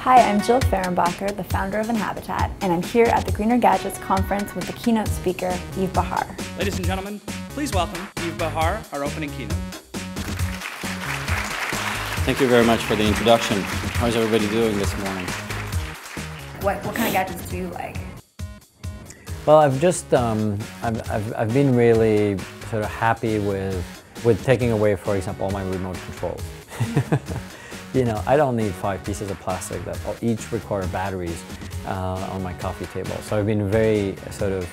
Hi, I'm Jill Fehrenbacher, the founder of Inhabitat, and I'm here at the Greener Gadgets conference with the keynote speaker, Yves Behar. Ladies and gentlemen, please welcome Yves Behar, our opening keynote. Thank you very much for the introduction. How's everybody doing this morning? What kind of gadgets do you like? Well, I've just I've been really sort of happy with taking away, for example, all my remote controls. You know, I don't need 5 pieces of plastic that each require batteries on my coffee table. So I've been very sort of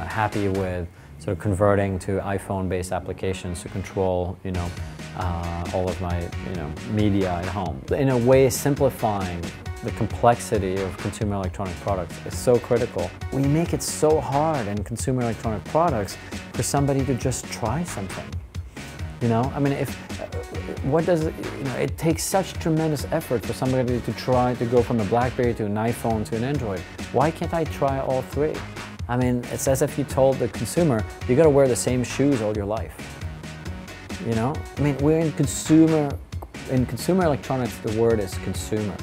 happy with sort of converting to iPhone-based applications to control, you know, all of my, you know, media at home. In a way, simplifying the complexity of consumer electronic products is so critical. We make it so hard in consumer electronic products for somebody to just try something. You know, I mean, it takes such tremendous effort for somebody to try to go from a BlackBerry to an iPhone to an Android. Why can't I try all 3? I mean, it's as if you told the consumer, you got to wear the same shoes all your life. You know, I mean, we're in consumer electronics, the word is consumer.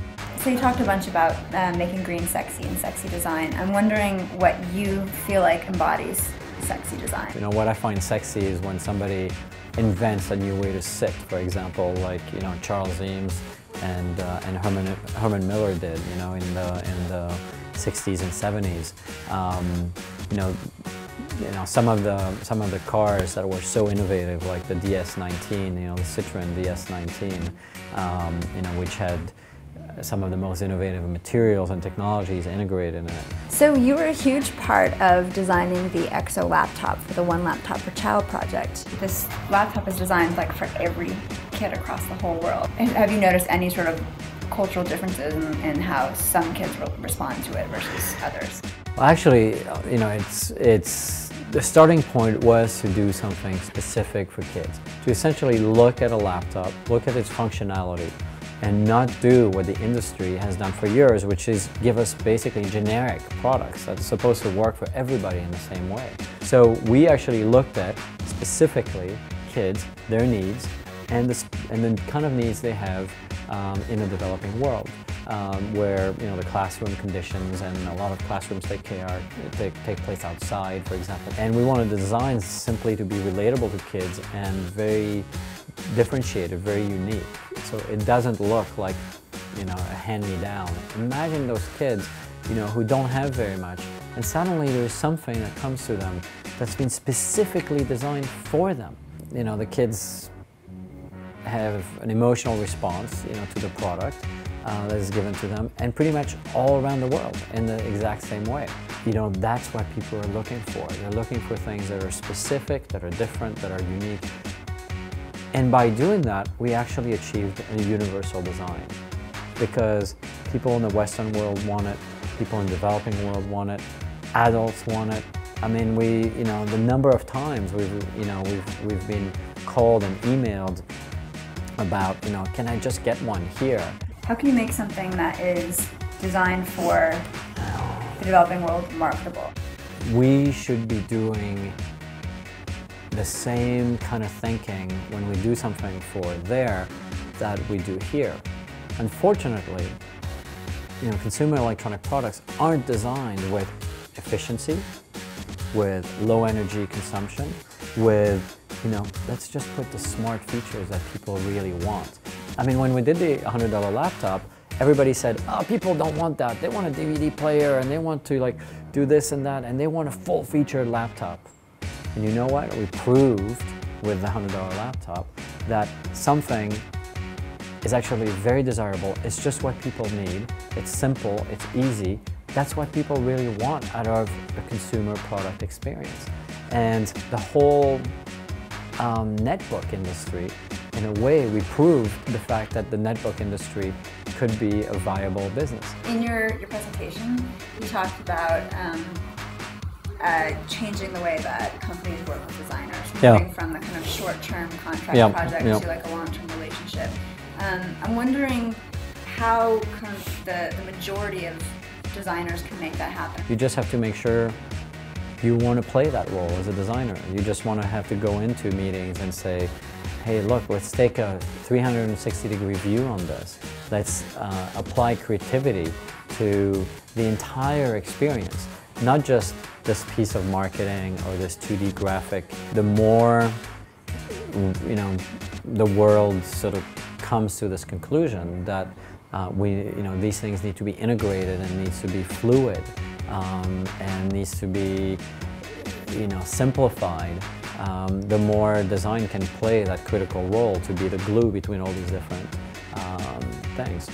So you talked a bunch about making green sexy and sexy design. I'm wondering what you feel like embodies sexy design. You know, what I find sexy is when somebody invents a new way to sit, for example, like, you know, Charles Eames and Herman Miller did, you know, in the 60s and 70s. You know, some of the cars that were so innovative, like the DS19, you know, the Citroën DS19, you know, which had some of the most innovative materials and technologies integrated in it. So you were a huge part of designing the EXO laptop for the One Laptop per Child project. This laptop is designed like for every kid across the whole world. And have you noticed any sort of cultural differences in how some kids respond to it versus others? Well, actually, you know, the starting point was to do something specific for kids. To essentially look at a laptop, look at its functionality, and not do what the industry has done for years, which is give us basically generic products that's supposed to work for everybody in the same way. So we actually looked at specifically kids, their needs, and the kind of needs they have in a developing world, where, you know, the classroom conditions and a lot of classrooms take place outside, for example. And we wanted the designs simply to be relatable to kids and very differentiated, very unique. So it doesn't look like, you know, a hand-me-down. Imagine those kids, you know, who don't have very much, and suddenly there's something that comes to them that's been specifically designed for them. You know, the kids have an emotional response, you know, to the product that is given to them, and pretty much all around the world in the exact same way. You know, that's what people are looking for. They're looking for things that are specific, that are different, that are unique. And by doing that, we actually achieved a universal design, because people in the Western world want it, people in the developing world want it, adults want it. I mean, you know, the number of times we've been called and emailed about, you know, can I just get one here? How can you make something that is designed for the developing world marketable? We should be doing the same kind of thinking when we do something for there that we do here. Unfortunately, you know, consumer electronic products aren't designed with efficiency, with low energy consumption, with, you know, let's just put the smart features that people really want. I mean, when we did the $100 laptop, everybody said, oh, people don't want that. They want a DVD player, and they want to, like, do this and that, and they want a full-featured laptop. And you know what? We proved with the $100 laptop that something is actually very desirable. It's just what people need. It's simple, it's easy. That's what people really want out of a consumer product experience. And the whole netbook industry, in a way, we proved the fact that the netbook industry could be a viable business. In your presentation, you talked about changing the way that companies work with designers, moving from the kind of short-term contract project to like a long-term relationship. I'm wondering how kind of the majority of designers can make that happen. You just have to make sure you want to play that role as a designer. You just want to have to go into meetings and say, hey, look, let's take a 360-degree view on this. Let's apply creativity to the entire experience, not just this piece of marketing or this 2D graphic. The more, the world sort of comes to this conclusion that these things need to be integrated and needs to be fluid and needs to be, simplified, the more design can play that critical role to be the glue between all these different things.